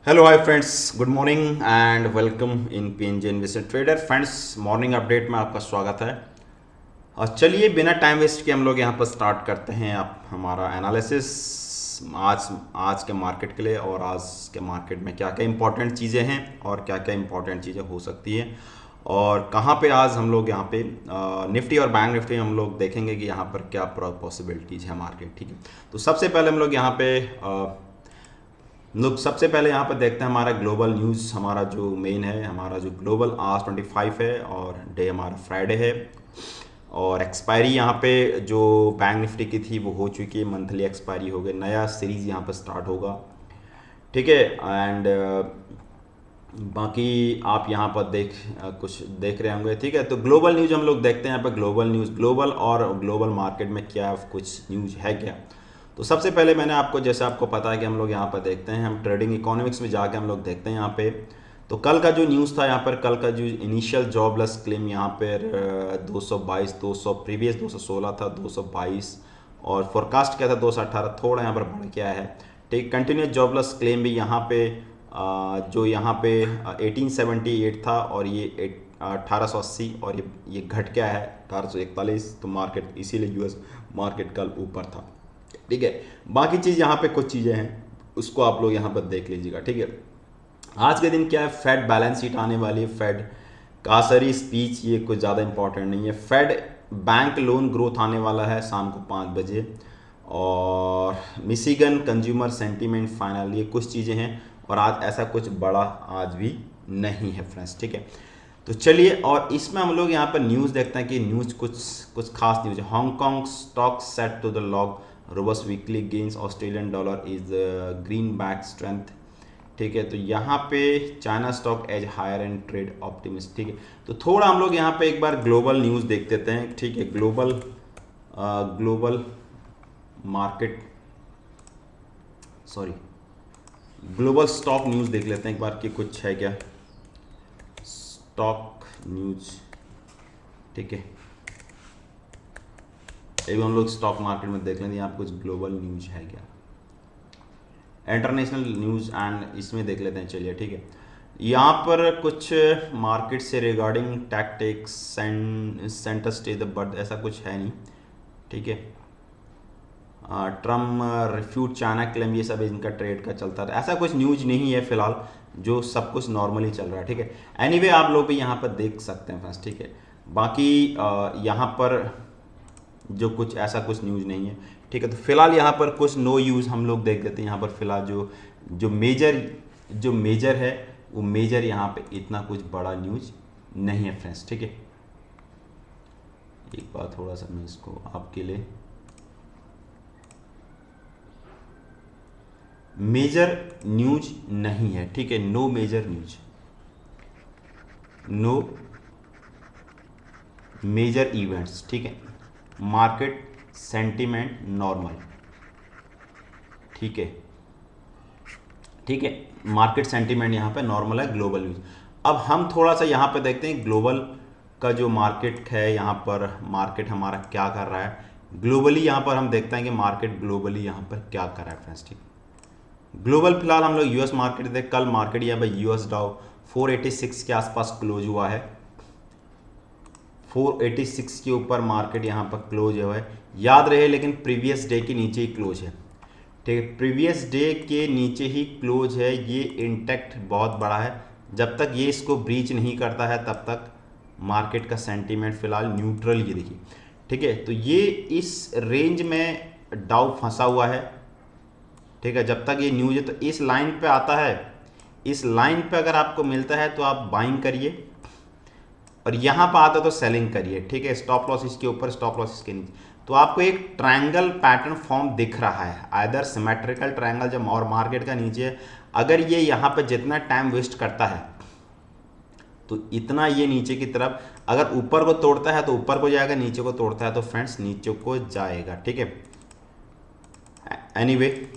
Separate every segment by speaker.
Speaker 1: Hello hi friends, good morning and welcome in PNJ investment trader. Friends, morning update में आपका स्वागत है। और चलिए बिना टाइम वेस्ट के हम लोग यहाँ पर स्टार्ट करते हैं आप हमारा एनालिसिस आज आज के मार्केट के लिए। और आज के मार्केट में क्या क्या इंपॉर्टेंट चीज़ें हैं और क्या क्या इंपॉर्टेंट चीज़ें हो सकती हैं और कहाँ पे आज हम लोग यहाँ पे निफ्टी और बैंक निफ्टी हम लोग देखेंगे कि यहाँ पर क्या पॉसिबिलिटीज़ है मार्केट। ठीक है, तो सबसे पहले हम लोग यहाँ पे लोग सबसे पहले यहाँ पर देखते हैं हमारा ग्लोबल न्यूज़। हमारा जो मेन है, हमारा जो ग्लोबल आज 25 है और डे हमारा फ्राइडे है। और एक्सपायरी यहाँ पे जो बैंक निफ्टी की थी वो हो चुकी है, मंथली एक्सपायरी हो गई, नया सीरीज़ यहाँ पर स्टार्ट होगा। ठीक है। एंड बाकी आप यहाँ पर कुछ देख रहे होंगे। ठीक है, तो ग्लोबल न्यूज़ हम लोग देखते हैं यहाँ पर। ग्लोबल न्यूज़, ग्लोबल और ग्लोबल मार्केट में क्या कुछ न्यूज़ है क्या। तो सबसे पहले मैंने आपको, जैसे आपको पता है कि हम लोग यहाँ पर देखते हैं, हम ट्रेडिंग इकोनॉमिक्स में जाके हम लोग देखते हैं यहाँ पे। तो कल का जो न्यूज़ था यहाँ पर, कल का जो इनिशियल जॉबलेस क्लेम यहाँ पर 222, 200, प्रीवियस 216 था, 222 और फोरकास्ट क्या था 218, थोड़ा यहाँ पर बढ़ गया है। ठीक, कंटिन्यूस जॉबलेस क्लेम भी यहाँ पे जो यहाँ पे 1878 था और ये 1880 और ये घट गया है 1841। तो मार्केट इसीलिए यूएस मार्केट कल ऊपर था। ठीक है, बाकी चीज़ यहाँ पे कुछ चीज़ें हैं उसको आप लोग यहाँ पर देख लीजिएगा। ठीक है, आज के दिन क्या है, फेड बैलेंस शीट आने वाली है। फेड का सारी स्पीच ये कुछ ज़्यादा इंपॉर्टेंट नहीं है। फेड बैंक लोन ग्रोथ आने वाला है शाम को 5 बजे। और मिशिगन कंज्यूमर सेंटीमेंट फाइनल, ये कुछ चीज़ें हैं। और आज ऐसा कुछ बड़ा आज भी नहीं है फ्रेंड्स। ठीक है, तो चलिए, और इसमें हम लोग यहाँ पर न्यूज़ देखते हैं कि न्यूज़ कुछ कुछ खास न्यूज़ है। Hong Kong stock set to the log robust weekly gains, Australian dollar is greenback strength. ठीक है, तो यहाँ पे China stock edge higher and trade optimist. ठीक है, तो थोड़ा हम लोग यहाँ पे एक बार ग्लोबल न्यूज़ देख लेते हैं। ठीक है, global market, sorry, global stock news देख लेते हैं एक बार कि कुछ है क्या स्टॉक न्यूज़। ठीक है, एक हम लोग स्टॉक मार्केट में देख लेंगे यहाँ पे कुछ ग्लोबल न्यूज़ है क्या, इंटरनेशनल न्यूज़ एंड इसमें देख लेते हैं। चलिए, ठीक है, यहाँ पर कुछ मार्केट से regarding tactics centre stage the but ऐसा कुछ है नहीं। ठीक है, ट्रम्प रिफ्यूट चाइना क्लेम, ये सब इनका ट्रेड का चलता रहा, ऐसा कुछ न्यूज नहीं है फिलहाल, जो सब कुछ नॉर्मली चल रहा है। ठीक है, एनीवे आप लोग भी यहाँ पर देख सकते हैं फ्रेंड्स। ठीक है, बाकी यहाँ पर जो कुछ ऐसा कुछ न्यूज़ नहीं है। ठीक है, तो फिलहाल यहाँ पर कुछ नो यूज़ हम लोग देख लेते हैं। यहाँ पर फिलहाल जो मेजर है वो मेजर यहाँ पे इतना कुछ बड़ा न्यूज़ नहीं है फ्रेंड्स। ठीक है, एक बार थोड़ा सा मैं इसको आपके लिए, मेजर न्यूज नहीं है। ठीक है, no major news, no major events. ठीक है, मार्केट सेंटीमेंट नॉर्मल। ठीक है, ठीक है, मार्केट सेंटीमेंट यहाँ पे नॉर्मल है, ग्लोबल न्यूज। अब हम थोड़ा सा यहाँ पे देखते हैं ग्लोबल का जो मार्केट है, यहाँ पर मार्केट हमारा क्या कर रहा है ग्लोबली। यहाँ पर हम देखते हैं कि मार्केट ग्लोबली यहाँ पर क्या कर रहा है फ्रेंड्स। ठीक, ग्लोबल फिलहाल हम लोग यूएस मार्केट देख, कल मार्केट यहाँ पर यूएस डाउ 486 के आसपास क्लोज हुआ है। 486 के ऊपर मार्केट यहाँ पर क्लोज हुआ है, याद रहे, लेकिन प्रीवियस डे के नीचे ही क्लोज है। ठीक है, प्रीवियस डे के नीचे ही क्लोज है, ये इंटैक्ट बहुत बड़ा है। जब तक ये इसको ब्रीच नहीं करता है तब तक मार्केट का सेंटीमेंट फिलहाल न्यूट्रल ही देखिए। ठीक है, तो ये इस रेंज में डाउ फंसा हुआ है। ठीक है, जब तक ये न्यूज है तो इस लाइन पे आता है, इस लाइन पे अगर आपको मिलता है तो आप बाइंग करिए, और यहाँ पर आता है तो सेलिंग करिए। ठीक है, स्टॉप लॉस इसके ऊपर, स्टॉप लॉस इसके नीचे। तो आपको एक ट्रायंगल पैटर्न फॉर्म दिख रहा है, आइदर सिमेट्रिकल ट्रायंगल जब और मार्केट का नीचे है। अगर ये यहाँ पर जितना टाइम वेस्ट करता है तो इतना ये नीचे की तरफ, अगर ऊपर को तोड़ता है तो ऊपर को जाएगा, नीचे को तोड़ता है तो फ्रेंड्स नीचे को जाएगा। ठीक है, एनीवे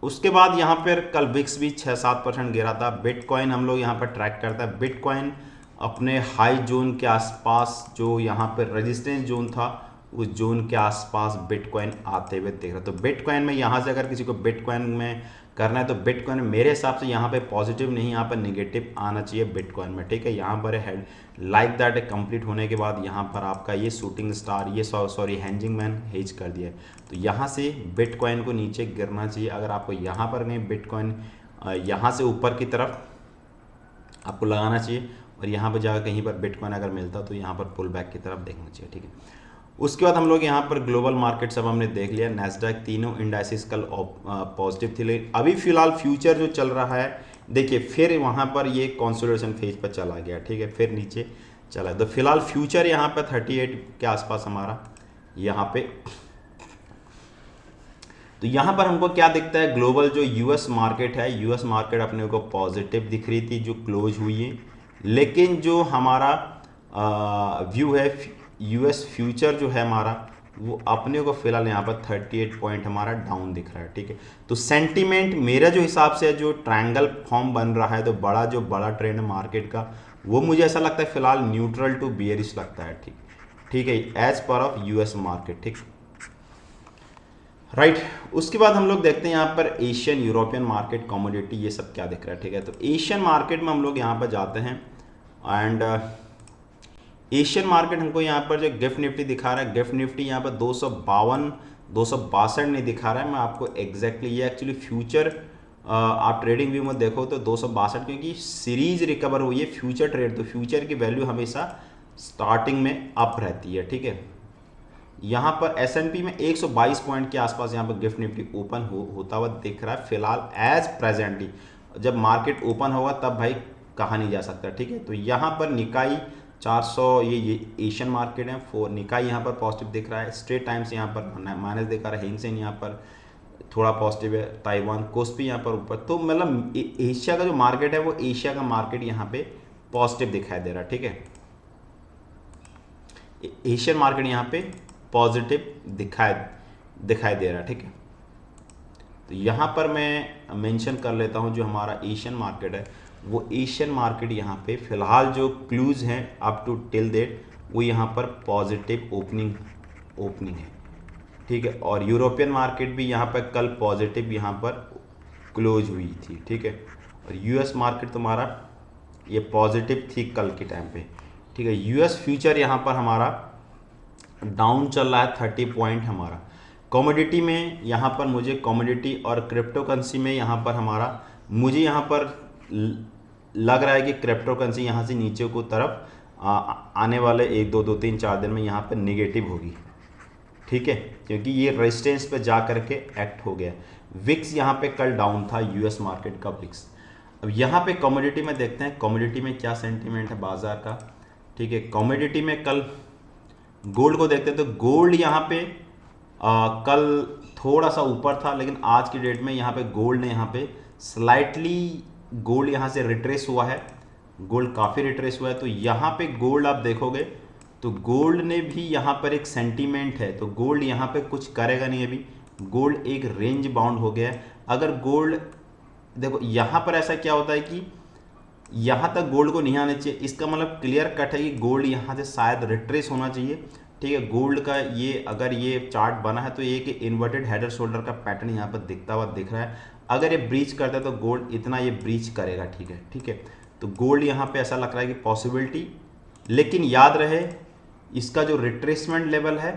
Speaker 1: उसके बाद यहाँ पर कल विक्स भी 6-7% गिरा था। बिटकॉइन हम लोग यहाँ पर ट्रैक करता है, बिटकॉइन अपने हाई जोन के आसपास, जो यहाँ पर रेजिस्टेंस जोन था उस जोन के आसपास बिटकॉइन आते हुए देख रहा। तो बिटकॉइन में यहाँ से अगर किसी को बिटकॉइन में करना है तो बिटकॉइन मेरे हिसाब से यहाँ पे पॉजिटिव नहीं, यहाँ पर निगेटिव आना चाहिए बिटकॉइन में, ठीक है। यहाँ पर हेड लाइक दैट कंप्लीट होने के बाद यहाँ पर आपका ये शूटिंग स्टार, ये सॉरी हैंजिंग मैन हेज कर दिया है, तो यहाँ से बिटकॉइन को नीचे गिरना चाहिए। अगर आपको यहाँ पर कहीं बिटकॉइन यहाँ से ऊपर की तरफ आपको लगाना चाहिए और यहाँ पर जाकर कहीं पर बिटकॉइन अगर मिलता तो यहाँ पर पुल बैक की तरफ देखना चाहिए, ठीक है। उसके बाद हम लोग यहाँ पर ग्लोबल मार्केट सब हमने देख लिया, नैस्डैक तीनों इंडाइसिस कल पॉजिटिव थी, लेकिन अभी फिलहाल फ्यूचर जो चल रहा है देखिए फिर वहाँ पर ये कंसोलिडेशन फेज पर चला गया, ठीक है, फिर नीचे चला। तो फिलहाल फ्यूचर यहाँ पर 38 के आसपास हमारा यहाँ पे, तो यहाँ पर हमको क्या दिखता है, ग्लोबल जो यूएस मार्केट है, यूएस मार्केट अपने को पॉजिटिव दिख रही थी जो क्लोज हुई है, लेकिन जो हमारा व्यू है यूएस फ्यूचर जो है हमारा वो अपने को फिलहाल यहाँ पर 38 पॉइंट हमारा डाउन दिख रहा है, ठीक है। तो सेंटीमेंट मेरा जो हिसाब से जो ट्रायंगल फॉर्म बन रहा है, तो बड़ा ट्रेंड है मार्केट का, वो मुझे ऐसा लगता है फिलहाल न्यूट्रल टू बियरिश लगता है, ठीक है, as per of US market, ठीक राइट। उसके बाद हम लोग देखते हैं यहाँ पर एशियन यूरोपियन मार्केट कमोडिटी ये सब क्या दिख रहा है, ठीक है। तो एशियन मार्केट में हम लोग यहाँ पर जाते हैं एंड एशियन मार्केट हमको यहाँ पर जो गिफ्ट निफ्टी दिखा रहा है, गिफ्ट निफ्टी यहाँ पर 262 नहीं दिखा रहा है, मैं आपको एग्जैक्टली ये एक्चुअली फ्यूचर आप ट्रेडिंग व्यू में देखो तो 262, क्योंकि सीरीज रिकवर हुई है फ्यूचर ट्रेड, तो फ्यूचर की वैल्यू हमेशा स्टार्टिंग में अप रहती है, ठीक है। यहाँ पर S&P में 122 पॉइंट के आसपास यहाँ पर गिफ्ट निफ्टी ओपन होता हुआ दिख रहा है फिलहाल एज प्रेजेंटली। जब मार्केट ओपन होगा तब भाई कहा नहीं जा सकता, ठीक है। तो यहाँ पर निकाई 400 ये एशियन मार्केट है, 4 निकाई यहाँ पर पॉजिटिव दिख रहा है, स्ट्रेट टाइम्स यहाँ पर माइनस दिखा रहा है, हिंगसेन यहाँ पर थोड़ा पॉजिटिव है, ताइवान कोस्पी यहाँ पर ऊपर, तो मतलब एशिया का जो मार्केट है वो एशिया का मार्केट यहाँ पे पॉजिटिव दिखाई दे रहा है, ठीक है। एशियन मार्केट यहाँ पे पॉजिटिव दिखाई दे रहा है, ठीक है। तो यहाँ पर मैं मेंशन कर लेता हूँ जो हमारा एशियन मार्केट है, वो एशियन मार्केट यहाँ पे फिलहाल जो क्लूज हैं अप टू टिल डेट वो यहाँ पर पॉजिटिव ओपनिंग है, ठीक है। और यूरोपियन मार्केट भी यहाँ पर कल पॉजिटिव यहाँ पर क्लोज हुई थी, ठीक है। और यूएस मार्केट तुम्हारा ये पॉजिटिव थी कल के टाइम पे, ठीक है। यूएस फ्यूचर यहाँ पर हमारा डाउन चल रहा है 30 पॉइंट हमारा। कमोडिटी में यहाँ पर मुझे कमोडिटी और क्रिप्टो करेंसी में यहाँ पर हमारा मुझे यहाँ पर लग रहा है कि क्रिप्टो करेंसी यहाँ से नीचे को तरफ आने वाले 1 2 3 4 दिन में यहाँ पर निगेटिव होगी, ठीक है, क्योंकि ये रेजिस्टेंस पे जा करके एक्ट हो गया। विक्स यहाँ पे कल डाउन था, यूएस मार्केट का विक्स। अब यहाँ पे कमोडिटी में देखते हैं कमोडिटी में क्या सेंटीमेंट है बाजार का, ठीक है। कमोडिटी में कल गोल्ड को देखते हैं तो गोल्ड यहाँ पे कल थोड़ा सा ऊपर था, लेकिन आज की डेट में यहाँ पे गोल्ड ने यहाँ पे स्लाइटली गोल्ड यहाँ से रिट्रेस हुआ है, गोल्ड काफ़ी रिट्रेस हुआ है। तो यहाँ पे गोल्ड आप देखोगे तो गोल्ड ने भी यहाँ पर एक सेंटीमेंट है, तो गोल्ड यहाँ पे कुछ करेगा नहीं, अभी गोल्ड एक रेंज बाउंड हो गया है। अगर गोल्ड देखो यहाँ पर ऐसा क्या होता है कि यहाँ तक गोल्ड को नहीं आना चाहिए, इसका मतलब क्लियर कट है कि गोल्ड यहाँ से शायद रिट्रेस होना चाहिए, ठीक है। गोल्ड का ये अगर ये चार्ट बना है तो ये कि इन्वर्टेड हेडर शोल्डर का पैटर्न यहाँ पर दिखता हुआ दिख रहा है। अगर ये ब्रीच करता है तो गोल्ड इतना ये ब्रीच करेगा, ठीक है, ठीक है। तो गोल्ड यहाँ पे ऐसा लग रहा है कि पॉसिबिलिटी, लेकिन याद रहे इसका जो रिट्रेसमेंट लेवल है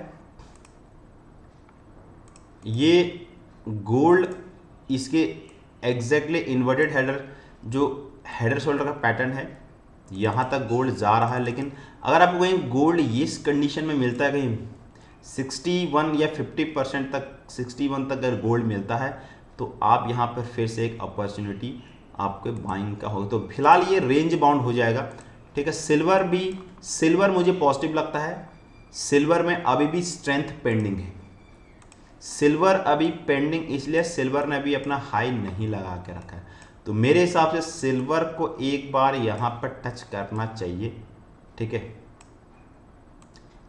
Speaker 1: ये गोल्ड इसके एग्जैक्टली इन्वर्टेड हेडर जो हेडर शोल्डर का पैटर्न है यहाँ तक गोल्ड जा रहा है। लेकिन अगर आपको कहीं गोल्ड इस कंडीशन में मिलता है कहीं 61 या 50% तक 61 तक अगर गोल्ड मिलता है तो आप यहाँ पर फिर से एक अपॉर्चुनिटी आपके बाइंग का होगा। तो फिलहाल ये रेंज बाउंड हो जाएगा, ठीक है। सिल्वर मुझे पॉजिटिव लगता है, सिल्वर में अभी भी स्ट्रेंथ पेंडिंग है, सिल्वर अभी पेंडिंग, इसलिए सिल्वर ने अभी अपना हाई नहीं लगा के रखा है। तो मेरे हिसाब से सिल्वर को एक बार यहाँ पर टच करना चाहिए, ठीक है।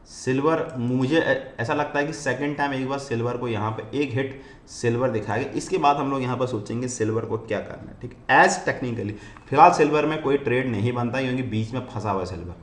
Speaker 1: सिल्वर मुझे ऐसा लगता है कि सेकंड टाइम एक बार सिल्वर को यहाँ पे एक हिट सिल्वर दिखाएगा, इसके बाद हम लोग यहाँ पर सोचेंगे सिल्वर को क्या करना है, ठीक है। एज टेक्निकली फिलहाल सिल्वर में कोई ट्रेड नहीं बनता क्योंकि बीच में फंसा हुआ है सिल्वर,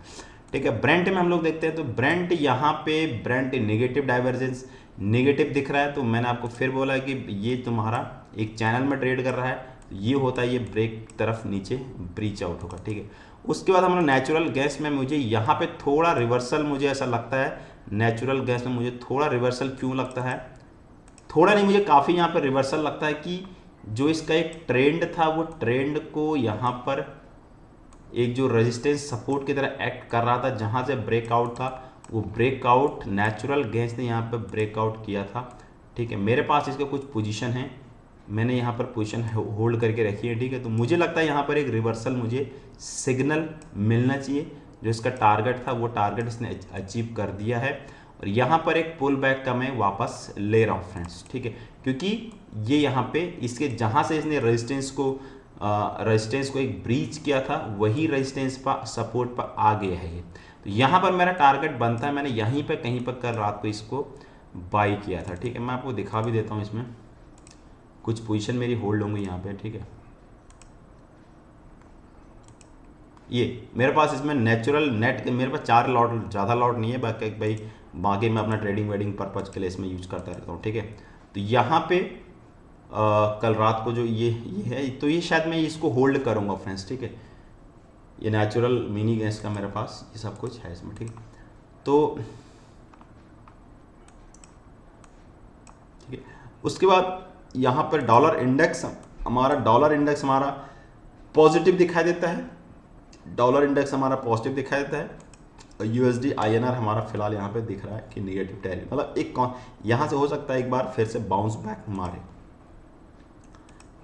Speaker 1: ठीक है। ब्रेंट में हम लोग देखते हैं तो ब्रेंट यहाँ पे ब्रेंट नेगेटिव डाइवर्जेंस नेगेटिव दिख रहा है। तो मैंने आपको फिर बोला कि ये तुम्हारा एक चैनल में ट्रेड कर रहा है, तो ये होता है ये ब्रेक तरफ नीचे ब्रीच आउट होगा, ठीक है। उसके बाद हम लोग नेचुरल गैस में मुझे यहाँ पे थोड़ा रिवर्सल मुझे ऐसा लगता है, नेचुरल गैस में मुझे थोड़ा रिवर्सल क्यों लगता है, थोड़ा नहीं मुझे काफ़ी यहाँ पर रिवर्सल लगता है कि जो इसका एक ट्रेंड था वो ट्रेंड को यहाँ पर एक जो रेजिस्टेंस सपोर्ट की तरह एक्ट कर रहा था, जहाँ से ब्रेकआउट था वो ब्रेकआउट नेचुरल गैस ने यहाँ पर ब्रेकआउट किया था, ठीक है। मेरे पास इसका कुछ पोजीशन है, मैंने यहाँ पर पोजीशन होल्ड करके रखी है, ठीक है। तो मुझे लगता है यहाँ पर एक रिवर्सल मुझे सिग्नल मिलना चाहिए, जो इसका टारगेट था वो टारगेट इसने अचीव कर दिया है, और यहाँ पर एक पुल बैक का मैं वापस ले रहा हूँ फ्रेंड्स, ठीक है। क्योंकि ये यहाँ पे इसके जहाँ से इसने रेजिस्टेंस को एक ब्रीच किया था वही रेजिस्टेंस पर सपोर्ट पर आ गया है ये, तो यहाँ पर मेरा टारगेट बनता है, मैंने यहीं पर कहीं पर कल रात को इसको बाई किया था, ठीक है। मैं आपको दिखा भी देता हूँ, इसमें कुछ पोजीशन मेरी होल्ड होंगी यहाँ पे, ठीक है। ये मेरे पास इसमें नेचुरल नेट मेरे पास 4 लॉट, ज़्यादा लॉट नहीं है, बाकी मैं अपना ट्रेडिंग वेडिंग पर्पज़ के लिए इसमें यूज करता रहता हूँ, ठीक है। तो यहाँ पे कल रात को जो ये है, तो ये शायद मैं इसको होल्ड करूँगा फ्रेंड्स, ठीक है। ये नेचुरल मिनी गैस का मेरे पास ये सब कुछ है इसमें, ठीक है। तो ठीक है, उसके बाद यहाँ पर डॉलर इंडेक्स हमारा पॉजिटिव दिखाई देता है, डॉलर इंडेक्स हमारा पॉजिटिव दिखाई देता है, और यूएसडी आईएनआर हमारा फिलहाल यहाँ पे दिख रहा है कि निगेटिव टेरिफ, मतलब एक यहाँ से हो सकता है एक बार फिर से बाउंस बैक मारे,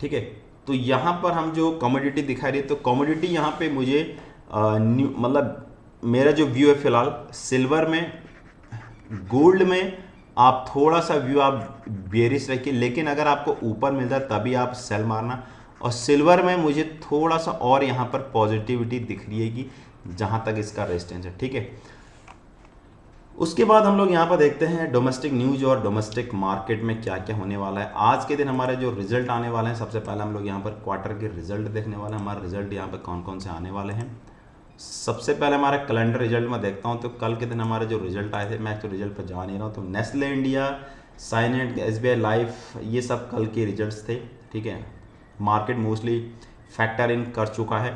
Speaker 1: ठीक है। तो यहाँ पर हम जो कमोडिटी दिखाई रही है, तो कमोडिटी यहाँ पे मुझे मतलब मेरा जो व्यू है फिलहाल सिल्वर में, गोल्ड में आप थोड़ा सा व्यू आप बेरिश रखिए, लेकिन अगर आपको ऊपर मिलता है तभी आप सेल मारना, और सिल्वर में मुझे थोड़ा सा और यहाँ पर पॉजिटिविटी दिख रही है कि जहाँ तक इसका रेजिस्टेंस है, ठीक है। उसके बाद हम लोग यहाँ पर देखते हैं डोमेस्टिक न्यूज और डोमेस्टिक मार्केट में क्या क्या होने वाला है। आज के दिन हमारे जो रिजल्ट आने वाले हैं, सबसे पहले हम लोग यहाँ पर क्वार्टर के रिजल्ट देखने वाले हैं, हमारे रिजल्ट यहाँ पर कौन कौन से आने वाले हैं। सबसे पहले हमारा कैलेंडर रिजल्ट में देखता हूँ, तो कल के दिन हमारे जो रिजल्ट आए थे, मैं तो रिजल्ट पर जा नहीं रहा हूँ, तो नेस्ले इंडिया, साइनेट, एसबीआई लाइफ, ये सब कल के रिजल्ट्स थे, ठीक है। मार्केट मोस्टली फैक्टर इन कर चुका है,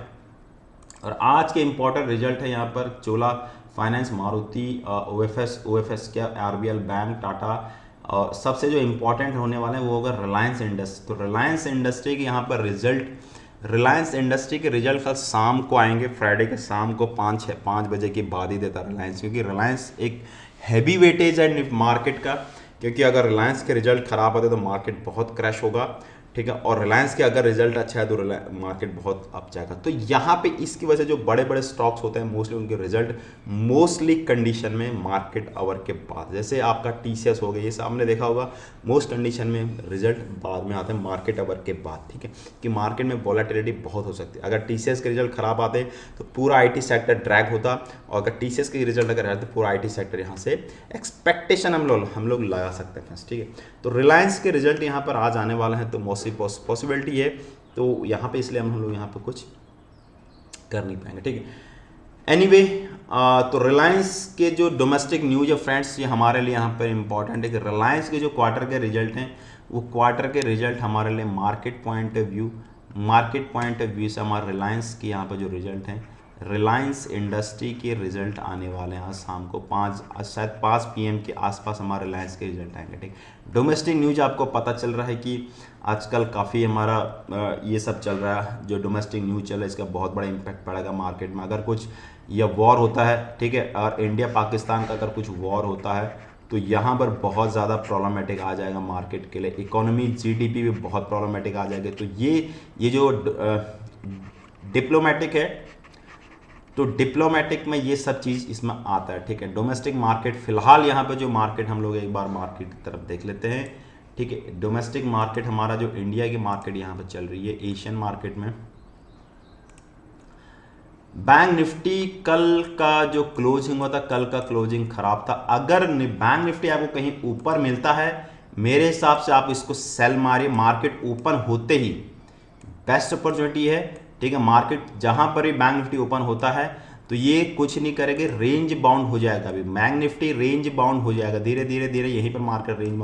Speaker 1: और आज के इम्पोर्टेंट रिजल्ट है यहाँ पर चोला फाइनेंस, मारुति, ओएफएस क्या, आरबीएल बैंक, टाटा, और सबसे जो इम्पोर्टेंट होने वाले हैं वो होगा रिलायंस इंडस्ट्री। तो रिलायंस इंडस्ट्री के यहाँ पर रिलायंस इंडस्ट्री के रिजल्ट कल शाम को आएंगे, फ्राइडे के शाम को 5 बजे के बाद ही देता रिलायंस, क्योंकि रिलायंस एक हैवी वेटेज है मार्केट का, क्योंकि अगर रिलायंस के रिजल्ट खराब होते तो मार्केट बहुत क्रैश होगा, ठीक है। और रिलायंस के अगर रिजल्ट अच्छा है तो मार्केट बहुत अप जाएगा। तो यहाँ पे इसकी वजह से जो बड़े बड़े स्टॉक्स होते हैं मोस्टली उनके रिजल्ट मोस्टली कंडीशन में मार्केट आवर के बाद, जैसे आपका टीसीएस हो गया, ये सामने देखा होगा, मोस्ट कंडीशन में रिजल्ट बाद में आते हैं मार्केट आवर के बाद, ठीक है। कि मार्केट में वॉलेटिलिटी बहुत हो सकती है, अगर टीसीएस के रिजल्ट खराब आते तो पूरा आईटी सेक्टर ड्रैग होता, और अगर टीसीएस के रिजल्ट अगर आते तो पूरा आईटी सेक्टर यहाँ से एक्सपेक्टेशन हम लोग लगा सकते हैं, ठीक है। तो रिलायंस के रिजल्ट यहाँ पर आज आने वाले हैं, तो पॉसिबिलिटी है, तो यहाँ पे इसलिए हम लोग यहाँ पे कुछ कर नहीं पाएंगे, ठीक है। एनीवे तो रिलायंस के जो डोमेस्टिक न्यूज है फ्रेंड्स, ये हमारे लिए यहाँ पर इंपॉर्टेंट है कि रिलायंस के जो क्वार्टर के रिजल्ट हैं, वो क्वार्टर के रिजल्ट हमारे लिए मार्केट पॉइंट ऑफ व्यू से हमारे रिलायंस के यहाँ पर जो रिजल्ट हैं, रिलायंस इंडस्ट्री के रिजल्ट आने वाले हैं आज शाम को शायद 5 PM के आसपास हमारे रिलायंस के रिजल्ट आएंगे, ठीक। डोमेस्टिक न्यूज आपको पता चल रहा है कि आजकल काफ़ी हमारा ये सब चल रहा है, जो डोमेस्टिक न्यूज चल रहा है इसका बहुत बड़ा इम्पैक्ट पड़ेगा मार्केट में। अगर कुछ या वॉर होता है, ठीक है, और इंडिया पाकिस्तान का अगर कुछ वॉर होता है तो यहाँ पर बहुत ज़्यादा प्रॉब्लमेटिक आ जाएगा मार्केट के लिए, इकोनॉमी जीडीपी भी बहुत प्रॉब्लमेटिक आ जाएगी। तो ये जो डिप्लोमेटिक है, तो डिप्लोमेटिक में ये सब चीज़ इसमें आता है, ठीक है। डोमेस्टिक मार्केट फिलहाल यहाँ पे जो मार्केट हम लोग एक बार मार्केट की तरफ देख लेते हैं, ठीक है। डोमेस्टिक मार्केट हमारा जो इंडिया की मार्केट यहाँ पे चल रही है, एशियन मार्केट में बैंक निफ्टी कल का जो क्लोजिंग हुआ था, कल का क्लोजिंग खराब था। अगर बैंक निफ्टी आपको कहीं ऊपर मिलता है, मेरे हिसाब से आप इसको सेल मारिए, मार्केट ओपन होते ही बेस्ट अपॉर्चुनिटी है, ठीक है। मार्केट जहां पर भी बैंक निफ्टी ओपन होता है तो ये कुछ नहीं करेंगे, रेंज बाउंड हो जाएगा। अभी बैंक निफ्टी रेंज बाउंड हो जाएगा, धीरे धीरे धीरे यहीं पर मार्केट रेंज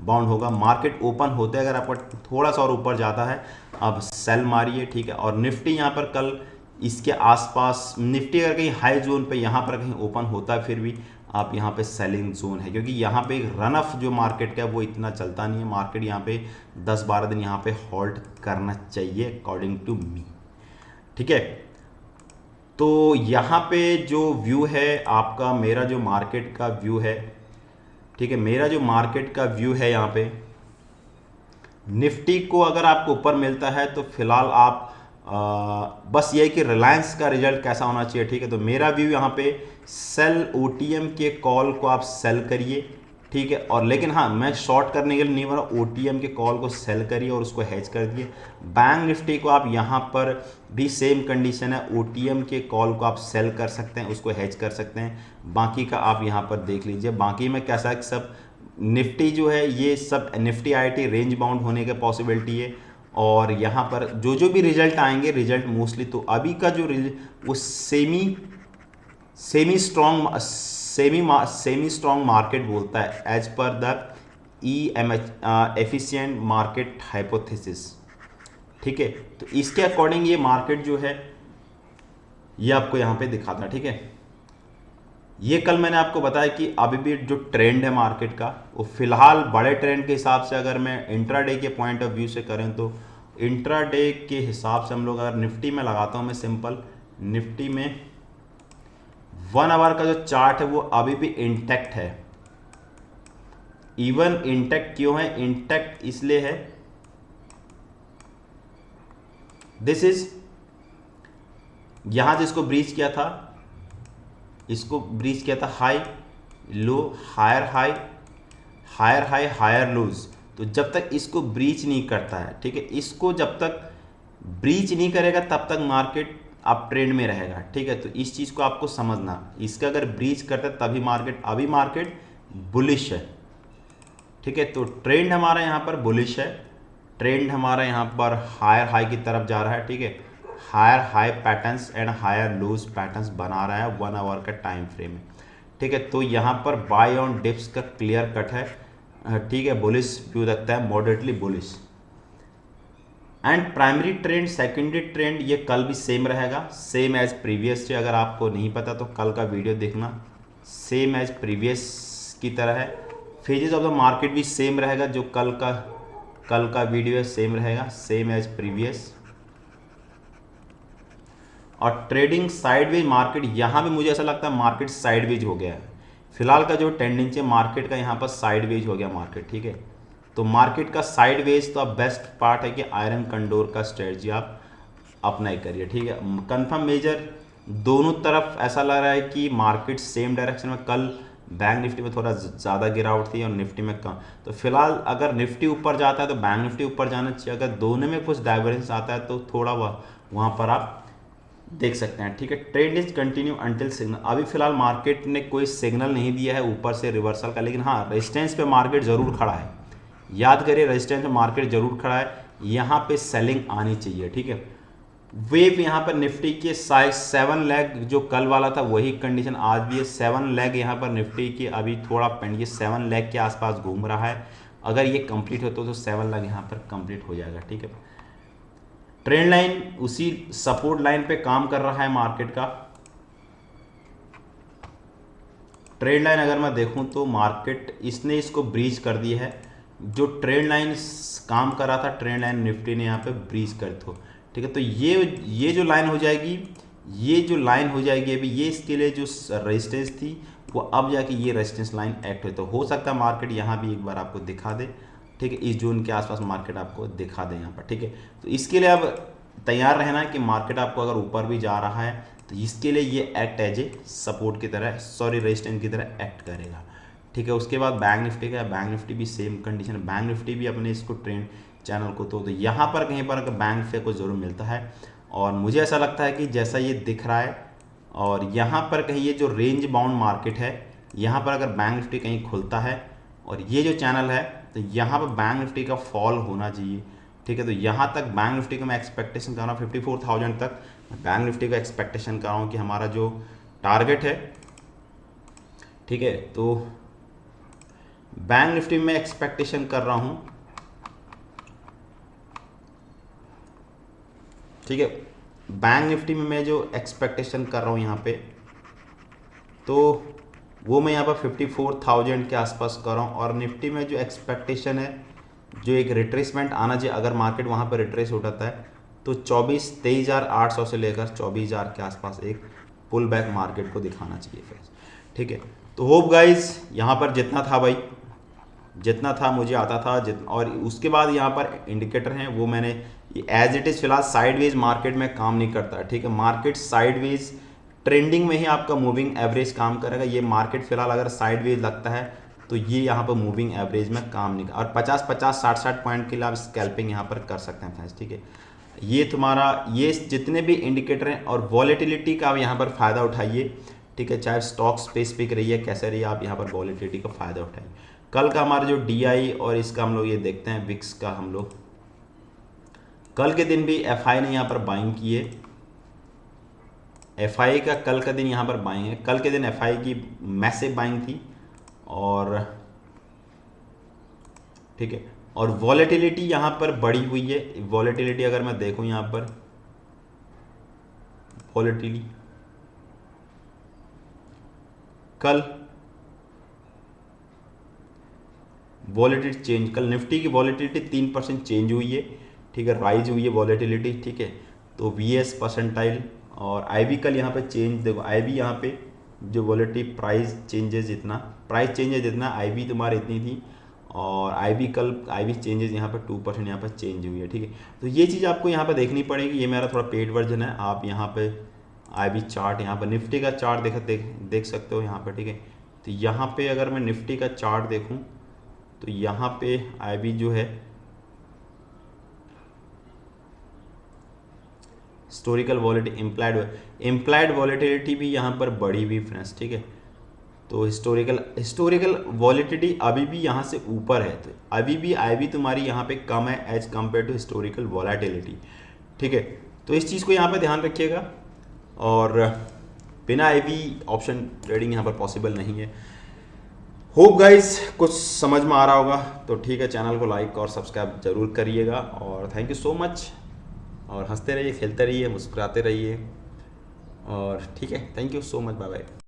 Speaker 1: बाउंड होगा। मार्केट ओपन होते अगर आपको थोड़ा सा और ऊपर जाता है, अब सेल मारिए, ठीक है। और निफ्टी यहाँ पर कल इसके आसपास, निफ्टी अगर कहीं हाई जोन पे यहाँ पर कहीं ओपन होता है, फिर भी आप यहाँ पे सेलिंग जोन है, क्योंकि यहाँ पे एक रन ऑफ जो मार्केट का है वो इतना चलता नहीं है। मार्केट यहाँ पे 10-12 दिन यहाँ पे होल्ड करना चाहिए अकॉर्डिंग टू मी, ठीक है। तो यहाँ पे जो व्यू है आपका, मेरा जो मार्केट का व्यू है, ठीक है, मेरा जो मार्केट का व्यू है यहाँ पे, निफ्टी को अगर आपको ऊपर मिलता है तो फिलहाल आप बस ये है कि रिलायंस का रिजल्ट कैसा होना चाहिए, ठीक है। तो मेरा व्यू यहाँ पे सेल ओटीएम के कॉल को आप सेल करिए, ठीक है। और लेकिन हाँ, मैं शॉर्ट करने के लिए नहीं बोल रहा, ओटीएम के कॉल को सेल करिए और उसको हेज कर दिए। बैंक निफ्टी को आप यहाँ पर भी सेम कंडीशन है, ओटीएम के कॉल को आप सेल कर सकते हैं, उसको हेज कर सकते हैं। बाकी का आप यहाँ पर देख लीजिए। बाकी में कैसा है, सब निफ्टी जो है ये सब निफ्टी आईटी रेंज बाउंड होने के पॉसिबिलिटी है। और यहाँ पर जो भी रिजल्ट आएंगे, रिजल्ट मोस्टली तो अभी का जो वो सेमी स्ट्रॉन्ग मार्केट बोलता है एज पर द एफिशिएंट मार्केट हाइपोथेसिस, ठीक है। तो इसके अकॉर्डिंग ये मार्केट जो है ये आपको यहाँ पे दिखाता है, ठीक है। ये कल मैंने आपको बताया कि अभी भी जो ट्रेंड है मार्केट का, वो फिलहाल बड़े ट्रेंड के हिसाब से अगर मैं इंट्राडे के पॉइंट ऑफ व्यू से करें तो इंट्राडे के हिसाब से हम लोग अगर निफ्टी में लगाता हूँ मैं सिंपल, निफ्टी में 1 आवर का जो चार्ट है वो अभी भी इंटैक्ट है। इवन इंटैक्ट क्यों है? इंटैक्ट इसलिए है, दिस इज यहां जिसको ब्रीच किया था, इसको ब्रीच किया था high low higher high higher high higher lows. तो जब तक इसको ब्रीच नहीं करता है, ठीक है, इसको जब तक ब्रीच नहीं करेगा तब तक मार्केट आप ट्रेंड में रहेगा, ठीक है। तो इस चीज़ को आपको समझना, इसका अगर ब्रीच करता है तभी मार्केट, अभी मार्केट बुलिश है, ठीक है। तो ट्रेंड हमारा यहाँ पर बुलिश है, ट्रेंड हमारा यहाँ पर हायर हाई की तरफ जा रहा है, ठीक है। Higher high patterns and higher lows patterns बना रहा है 1 आवर का टाइम फ्रेम में, ठीक है। तो यहाँ पर बाय ऑन डिप्स का क्लियर कट है, ठीक है, बुलिश व्यू रखता है, moderately bullish. And primary trend secondary trend ये कल भी सेम रहेगा, सेम एज प्रीवियस डे। अगर आपको नहीं पता तो कल का वीडियो देखना, सेम एज प्रीवियस की तरह है। फेजेस ऑफ द मार्केट भी सेम रहेगा, जो कल का वीडियो है सेम रहेगा, सेम एज प्रीवियस। और ट्रेडिंग साइडवेज मार्केट, यहाँ भी मुझे ऐसा लगता है मार्केट साइडवेज हो गया है। फिलहाल का जो टेंडेंसी है मार्केट का, यहाँ पर साइडवेज हो गया मार्केट, ठीक है। तो मार्केट का साइडवेज तो अब बेस्ट पार्ट है कि आयरन कंडोर का स्ट्रेटजी आप अप्लाई करिए, ठीक है। कंफर्म मेजर दोनों तरफ ऐसा लग रहा है कि मार्केट सेम डायरेक्शन में, कल बैंक निफ्टी में थोड़ा ज़्यादा गिरावट थी और निफ्टी में कम। तो फिलहाल अगर निफ्टी ऊपर जाता है तो बैंक निफ्टी ऊपर जाना चाहिए, अगर दोनों में कुछ डाइवर्जेंस आता है तो थोड़ा वहाँ पर आप देख सकते हैं, ठीक है। Trend is continue until signal, अभी फिलहाल मार्केट ने कोई सिग्नल नहीं दिया है ऊपर से रिवर्सल का, लेकिन हाँ रेजिस्टेंस पे मार्केट ज़रूर खड़ा है। याद करिए रेजिस्टेंस पे मार्केट जरूर खड़ा है, यहाँ पे सेलिंग आनी चाहिए, ठीक है। वेव यहाँ पर निफ्टी के साइज 7 लेग जो कल वाला था वही कंडीशन आज भी है, 7 लेग यहाँ पर निफ्टी की अभी थोड़ा पेंड, ये 7 लेग के आसपास घूम रहा है। अगर ये कंप्लीट हो तो 7 लेग यहाँ पर कंप्लीट हो जाएगा, ठीक है। ट्रेंड लाइन उसी सपोर्ट लाइन पे काम कर रहा है मार्केट का। ट्रेंड लाइन अगर मैं देखूं तो मार्केट इसने इसको ब्रीच कर दी है, जो ट्रेंड लाइन काम कर रहा था ट्रेंड लाइन निफ्टी ने यहाँ पे ब्रीच कर दो, ठीक है। तो ये जो लाइन हो जाएगी, ये जो लाइन हो जाएगी अभी, ये इसके लिए जो रेजिस्टेंस थी वो अब जाके ये रेजिस्टेंस लाइन एक्ट है। तो हो सकता है मार्केट यहाँ भी एक बार आपको दिखा दे, ठीक है, इस जोन के आसपास मार्केट आपको दिखा दे यहाँ पर, ठीक है। तो इसके लिए अब तैयार रहना कि मार्केट आपको अगर ऊपर भी जा रहा है तो इसके लिए ये एक्ट एज ए सपोर्ट की तरह, सॉरी रेजिस्टेंस की तरह एक्ट करेगा, ठीक है। उसके बाद बैंक निफ्टी का, बैंक निफ्टी भी सेम कंडीशन, बैंक निफ्टी भी अपने इसको ट्रेंड चैनल को तो यहाँ पर कहीं पर बैंक निफ्टी को जरूर मिलता है। और मुझे ऐसा लगता है कि जैसा ये दिख रहा है और यहाँ पर कहीं ये जो रेंज बाउंड मार्केट है, यहाँ पर अगर बैंक निफ्टी कहीं खुलता है और ये जो चैनल है तो यहाँ पर बैंक निफ्टी का फॉल होना चाहिए, ठीक है। तो यहाँ तक बैंक निफ्टी का मैं एक्सपेक्टेशन कर रहा हूँ 54,000 तक बैंक निफ्टी का एक्सपेक्टेशन कर रहा हूँ कि हमारा जो टारगेट है, ठीक है। तो बैंक निफ्टी में एक्सपेक्टेशन कर रहा हूँ, ठीक है। बैंक निफ्टी में मैं जो एक्सपेक्टेशन कर रहा हूँ यहाँ पे, तो वो मैं यहाँ पर 54,000 के आसपास कर रहा हूँ। और निफ्टी में जो एक्सपेक्टेशन है, जो एक रिट्रेसमेंट आना चाहिए, अगर मार्केट वहाँ पर रिट्रेस उठाता है तो 23,800 से लेकर 24,000 के आसपास एक पुल बैक मार्केट को दिखाना चाहिए फ्रेंड्स, ठीक है। तो होप गाइज यहाँ पर जितना था भाई, जितना था मुझे आता था और उसके बाद यहाँ पर इंडिकेटर हैं वो मैंने एज इट इज़ फिलहाल साइडवेज मार्केट में काम नहीं करता, ठीक है। मार्केट साइडवेज ट्रेंडिंग में ही आपका मूविंग एवरेज काम करेगा। ये मार्केट फिलहाल अगर साइडवेज लगता है तो ये यहाँ पर मूविंग एवरेज में काम नहीं कर, और 50-50 60-60 पॉइंट के लिए आप स्कैल्पिंग यहाँ पर कर सकते हैं फ्रेंड्स, ठीक है। ये तुम्हारा ये जितने भी इंडिकेटर हैं और वॉलेटिलिटी का आप यहाँ पर फ़ायदा उठाइए, ठीक है। चाहे स्टॉक स्पेसिफिक रही है कैसे रही है, आप यहाँ पर वॉलेटिलिटी का फ़ायदा उठाइए। कल का हमारा जो DI और इसका हम लोग ये देखते हैं विक्स का, हम लोग कल के दिन भी FI ने यहाँ पर बाइंग की है। FI का कल का दिन यहाँ पर बाइंग है। कल के दिन FI की मैसिव बाइंग थी, और ठीक है। और वॉलेटिलिटी यहाँ पर बढ़ी हुई है। वॉलेटिलिटी अगर मैं देखूँ यहाँ पर वॉलेटिलिटी कल वॉलेटिलिटी चेंज, कल निफ्टी की वॉलेटिलिटी 3% चेंज हुई है, ठीक है, राइज हुई है वॉलेटिलिटी, ठीक है। तो VS परसेंटाइल और IB कल यहाँ पे चेंज देखो, IB यहाँ पे जो वॉलेटिलिटी प्राइस चेंजेस जितना IB तुम्हारी इतनी थी, और IB चेंजेस यहाँ पर 2% यहाँ पर चेंज हुई है, ठीक है। तो ये चीज़ आपको यहाँ पर देखनी पड़ेगी। ये मेरा थोड़ा पेड वर्जन है, आप यहाँ पे IB चार्ट, यहाँ पर निफ्टी का चार्ट देख सकते हो यहाँ पर, ठीक है। तो यहाँ पे अगर मैं निफ्टी का चार्ट देखूँ तो यहाँ पे IB जो है हिस्टोरिकल वॉलेटिलिटी इम्प्लाइड वॉलेटिलिटी भी यहाँ पर बढ़ी हुई फ्रेंड्स, ठीक है। तो हिस्टोरिकल वॉलेटिलिटी अभी भी यहाँ से ऊपर है, तो अभी भी IB तुम्हारी यहाँ पे कम है as compare to historical volatility, ठीक है। तो इस चीज़ को यहाँ पे ध्यान रखिएगा, और बिना IB ऑप्शन ट्रेडिंग यहाँ पर पॉसिबल नहीं है। होप गाइस कुछ समझ में आ रहा होगा, तो ठीक है, चैनल को लाइक और सब्सक्राइब जरूर करिएगा, और थैंक यू सो मच। और हंसते रहिए, खेलते रहिए, मुस्कुराते रहिए, और ठीक है, thank you so much, bye bye.